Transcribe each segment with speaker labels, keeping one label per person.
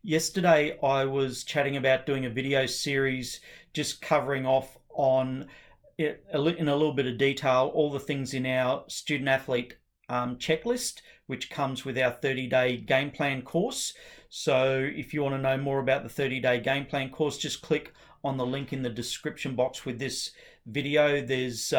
Speaker 1: Yesterday, I was chatting about doing a video series just covering off on it in a little bit of detail all the things in our student athlete checklist, which comes with our 30-day game plan course. So, if you want to know more about the 30-day game plan course, just click on the link in the description box with this video. There's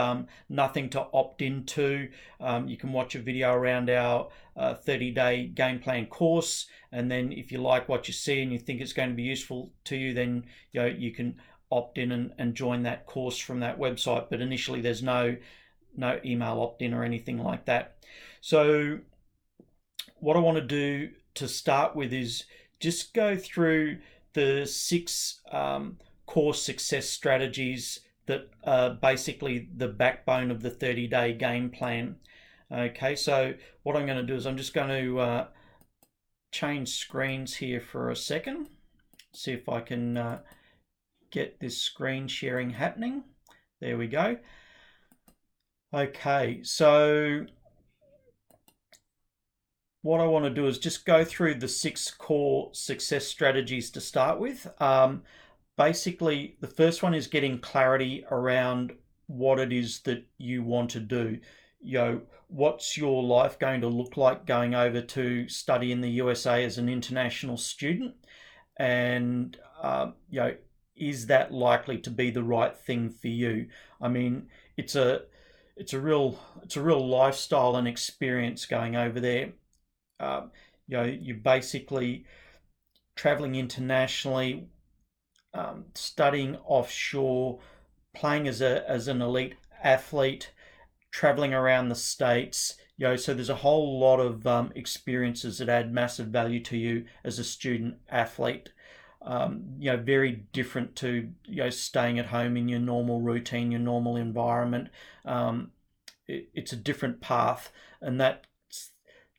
Speaker 1: nothing to opt into. You can watch a video around our 30-day game plan course, and then if you like what you see and you think it's going to be useful to you, then you can opt in and join that course from that website. But initially, there's no email opt-in or anything like that. So what I want to do to start with is just go through the 6 core success strategies that are basically the backbone of the 30-day game plan. Okay, so what I'm going to do is I'm just going to change screens here for a second. See if I can get this screen sharing happening. There we go. Okay, so what I want to do is just go through the 6 core success strategies to start with. Basically, the first one is getting clarity around what it is that you want to do. What's your life going to look like going over to study in the USA as an international student? And, is that likely to be the right thing for you? I mean, it's a real lifestyle and experience going over there. You're basically traveling internationally, studying offshore, playing as an elite athlete, traveling around the States. So there's a whole lot of experiences that add massive value to you as a student athlete. Very different to staying at home in your normal routine, your normal environment. It's a different path, and that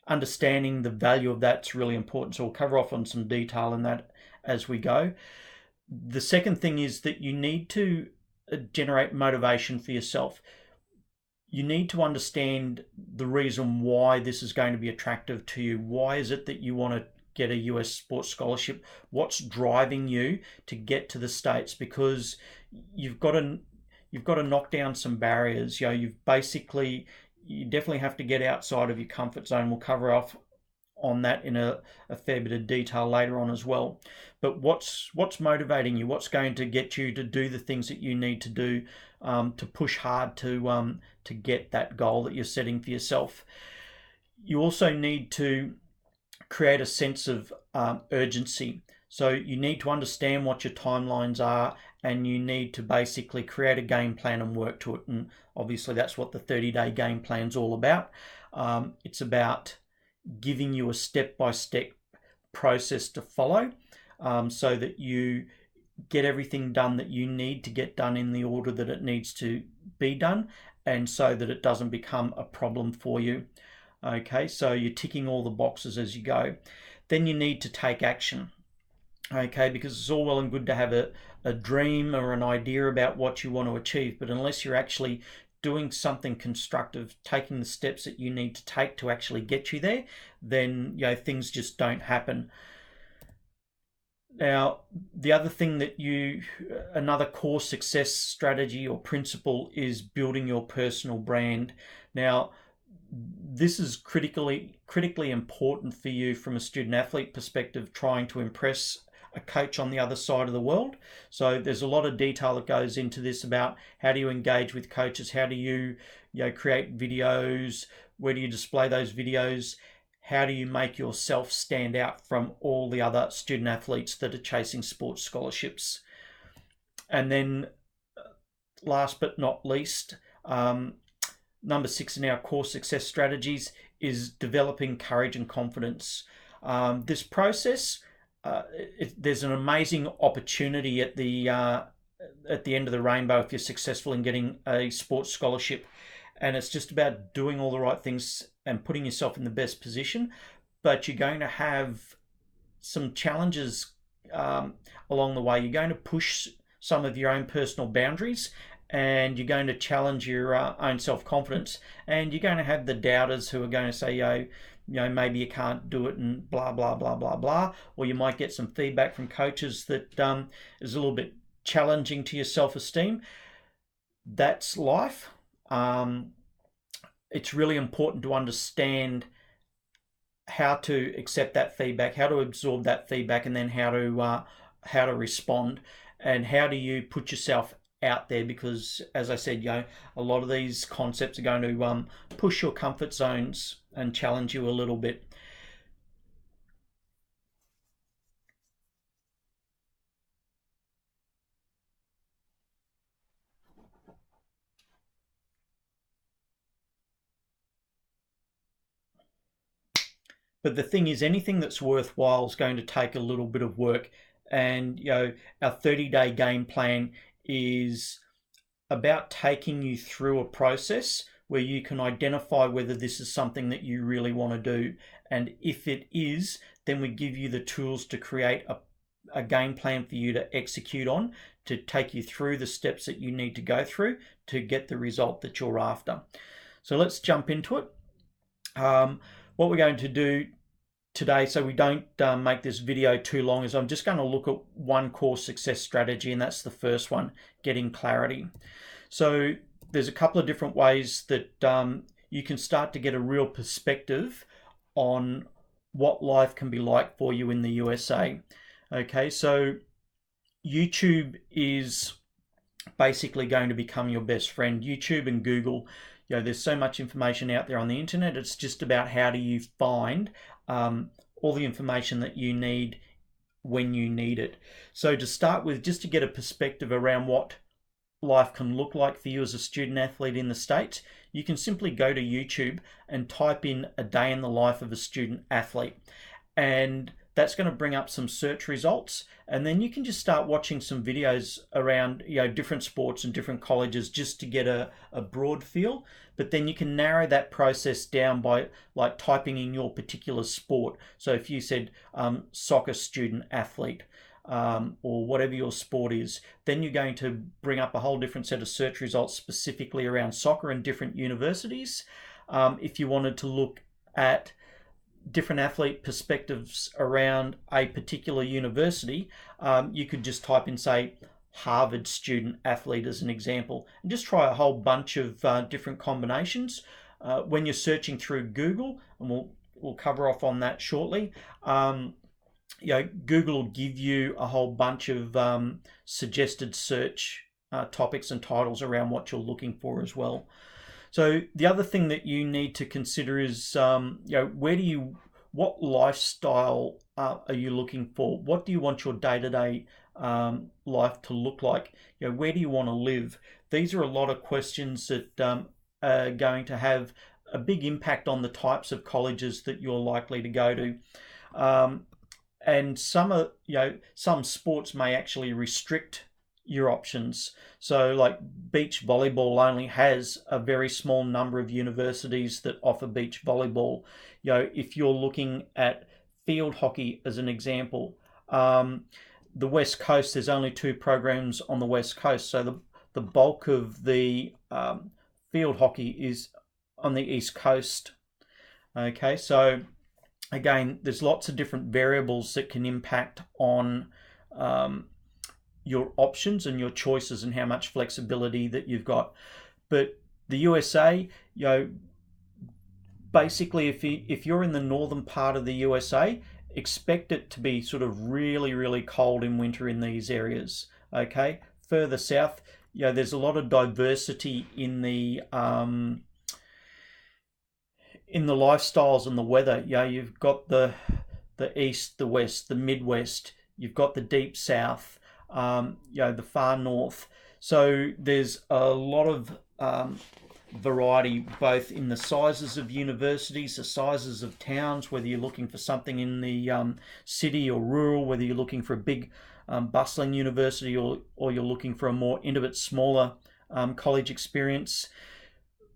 Speaker 1: understanding the value of that's really important. So we'll cover off on some detail in that as we go. The second thing is that you need to generate motivation for yourself. You need to understand the reason why this is going to be attractive to you. Why is it that you want to get a US sports scholarship? What's driving you to get to the States? Because you've got to knock down some barriers. You definitely have to get outside of your comfort zone. We'll cover off on that in a fair bit of detail later on as well. But what's motivating you? What's going to get you to do the things that you need to do to push hard to get that goal that you're setting for yourself? You also need to create a sense of urgency. So you need to understand what your timelines are, and you need to basically create a game plan and work to it. And obviously that's what the 30-day game plan is all about. It's about giving you a step-by-step process to follow, so that you get everything done that you need to get done in the order that it needs to be done, and so that it doesn't become a problem for you. Okay, so you're ticking all the boxes as you go. Then you need to take action. Okay, because it's all well and good to have a dream or an idea about what you want to achieve, but unless you're actually doing something constructive, taking the steps that you need to take to actually get you there, then things just don't happen. Now, the other thing another core success strategy or principle is building your personal brand. Now, this is critically important for you from a student athlete perspective, trying to impress a coach on the other side of the world. So there's a lot of detail that goes into this about how do you engage with coaches, how do you create videos, where do you display those videos, how do you make yourself stand out from all the other student athletes that are chasing sports scholarships. And then last but not least, number 6 in our core success strategies is developing courage and confidence. This process, there's an amazing opportunity at the end of the rainbow if you're successful in getting a sports scholarship, and it's just about doing all the right things and putting yourself in the best position. But you're going to have some challenges along the way. You're going to push some of your own personal boundaries, and you're going to challenge your own self-confidence, and you're going to have the doubters who are going to say, maybe you can't do it and blah, blah, blah, blah, blah. Or you might get some feedback from coaches that is a little bit challenging to your self-esteem. That's life. It's really important to understand how to accept that feedback, how to absorb that feedback, and then how to respond, and how do you put yourself out there, because as I said, a lot of these concepts are going to push your comfort zones and challenge you a little bit. But the thing is, anything that's worthwhile is going to take a little bit of work. And our 30-day game plan is about taking you through a process where you can identify whether this is something that you really want to do. And if it is, then we give you the tools to create a game plan for you to execute on, to take you through the steps that you need to go through to get the result that you're after. So let's jump into it. What we're going to do today, so we don't make this video too long, is I'm just going to look at one core success strategy, and that's the first one, getting clarity. So there's a couple of different ways that you can start to get a real perspective on what life can be like for you in the USA. Okay, so YouTube is basically going to become your best friend. YouTube and Google, there's so much information out there on the internet. It's just about how do you find all the information that you need when you need it. So to start with, just to get a perspective around what life can look like for you as a student athlete in the States, you can simply go to YouTube and type in a day in the life of a student athlete. And that's going to bring up some search results, and then you can just start watching some videos around different sports and different colleges just to get a broad feel. But then you can narrow that process down by like typing in your particular sport. So if you said soccer student athlete, or whatever your sport is, then you're going to bring up a whole different set of search results specifically around soccer and different universities. If you wanted to look at different athlete perspectives around a particular university, you could just type in, say, Harvard student athlete as an example, and just try a whole bunch of different combinations. When you're searching through Google, and we'll cover off on that shortly, Google will give you a whole bunch of suggested search topics and titles around what you're looking for as well. So the other thing that you need to consider is, what lifestyle are you looking for? What do you want your day-to-day life to look like? Where do you want to live? These are a lot of questions that are going to have a big impact on the types of colleges that you're likely to go to. And some sports may actually restrict your options. So like beach volleyball only has a very small number of universities that offer beach volleyball. If you're looking at field hockey as an example, the West Coast, there's only 2 programs on the West Coast. So the bulk of the field hockey is on the East Coast. Okay, so again, there's lots of different variables that can impact on your options and your choices and how much flexibility that you've got. But the USA, basically if you're in the northern part of the USA, expect it to be sort of really, really cold in winter in these areas. Okay, further south, there's a lot of diversity in the lifestyles and the weather. You've got the east, the west, the Midwest. You've got the deep south. The far north. So there's a lot of variety, both in the sizes of universities, the sizes of towns, whether you're looking for something in the city or rural, whether you're looking for a big bustling university or you're looking for a more intimate, smaller college experience.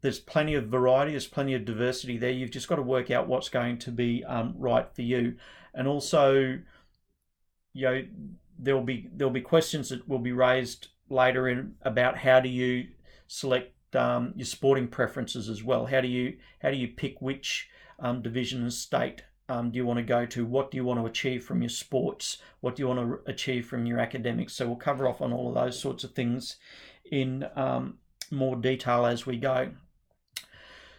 Speaker 1: There's plenty of variety, there's plenty of diversity there. You've just got to work out what's going to be right for you. And also, there'll be questions that will be raised later in about how do you select your sporting preferences as well. How do you pick which division and state do you want to go to? What do you want to achieve from your sports? What do you want to achieve from your academics? So we'll cover off on all of those sorts of things in more detail as we go.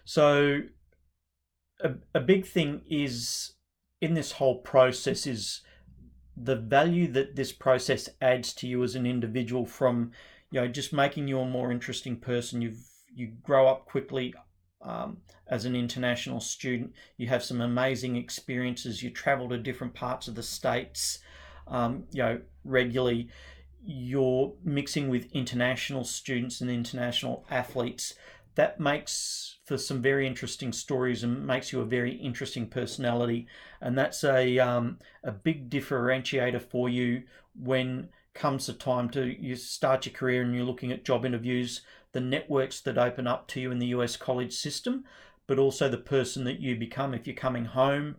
Speaker 1: So a big thing is in this whole process is the value that this process adds to you as an individual, from just making you a more interesting person. You grow up quickly as an international student. You have some amazing experiences. You travel to different parts of the States regularly. You're mixing with international students and international athletes. That makes for some very interesting stories and makes you a very interesting personality. And that's a big differentiator for you when comes the time to you start your career and you're looking at job interviews, the networks that open up to you in the US college system, but also the person that you become if you're coming home,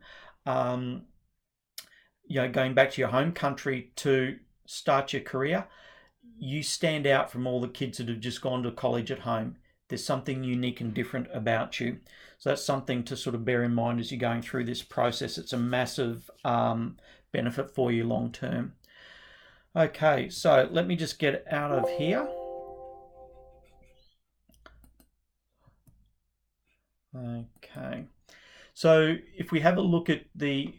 Speaker 1: going back to your home country to start your career. You stand out from all the kids that have just gone to college at home. There's something unique and different about you. So that's something to sort of bear in mind as you're going through this process. It's a massive benefit for you long term. Okay, so let me just get out of here. Okay, so if we have a look at the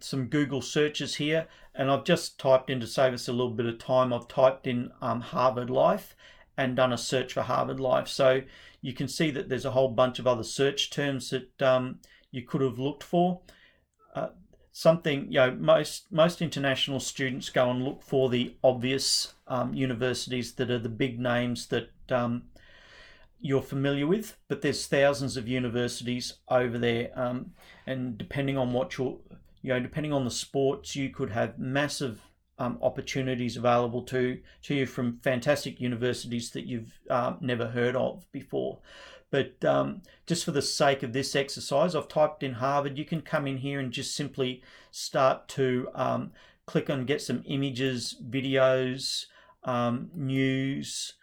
Speaker 1: some Google searches here, and I've just typed in, to save us a little bit of time, I've typed in Harvard Life and done a search for Harvard Life. So you can see that there's a whole bunch of other search terms that you could have looked for. Most international students go and look for the obvious universities that are the big names that you're familiar with, but there's thousands of universities over there, and depending on what depending on the sports, you could have massive opportunities available to you from fantastic universities that you've never heard of before. But just for the sake of this exercise, I've typed in Harvard. You can come in here and just simply start to click on get some images, videos, news.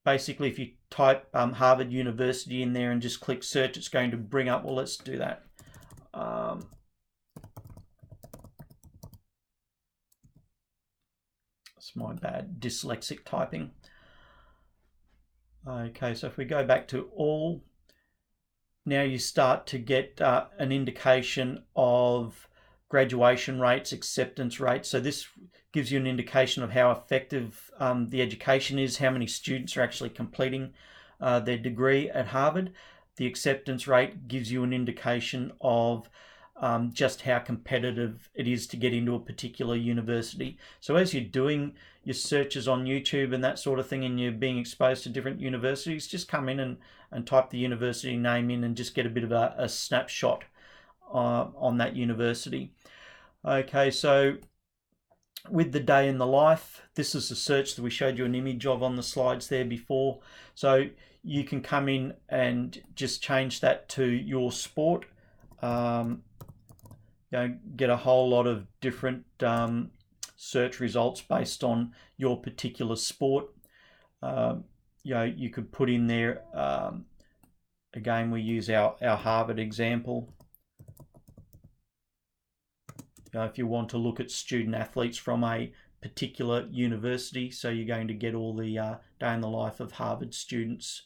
Speaker 1: Basically, if you type Harvard University in there and just click search, it's going to bring up, well, let's do that. It's my bad dyslexic typing. Okay, so if we go back to all, now you start to get an indication of graduation rates, acceptance rates. So this gives you an indication of how effective the education is, how many students are actually completing their degree at Harvard. The acceptance rate gives you an indication of just how competitive it is to get into a particular university. So as you're doing your searches on YouTube and that sort of thing, and you're being exposed to different universities, just come in and type the university name in and just get a bit of a snapshot on that university. Okay, so with the day in the life, this is the search that we showed you an image of on the slides there before. So you can come in and just change that to your sport. Get a whole lot of different search results based on your particular sport. You could put in there, again, we use our Harvard example. If you want to look at student athletes from a particular university, so you're going to get all the day in the life of Harvard students.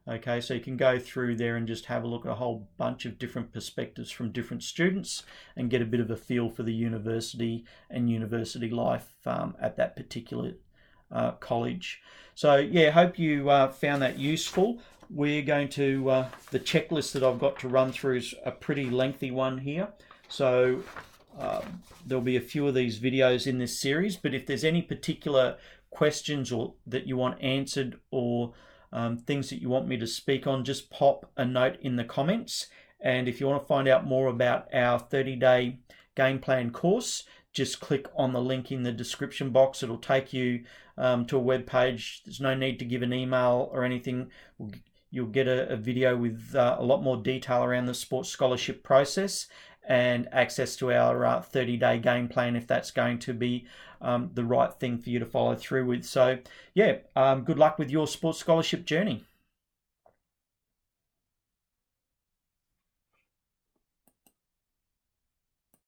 Speaker 1: Okay, so you can go through there and just have a look at a whole bunch of different perspectives from different students and get a bit of a feel for the university and university life at that particular college. So yeah, hope you found that useful. We're going to, the checklist that I've got to run through is a pretty lengthy one here. So there'll be a few of these videos in this series, but if there's any particular questions or that you want answered, or things that you want me to speak on, just pop a note in the comments. And if you want to find out more about our 30-day game plan course, just click on the link in the description box. It'll take you to a web page. There's no need to give an email or anything. You'll get a video with a lot more detail around the sports scholarship process and access to our 30-day game plan if that's going to be the right thing for you to follow through with. So yeah, good luck with your sports scholarship journey.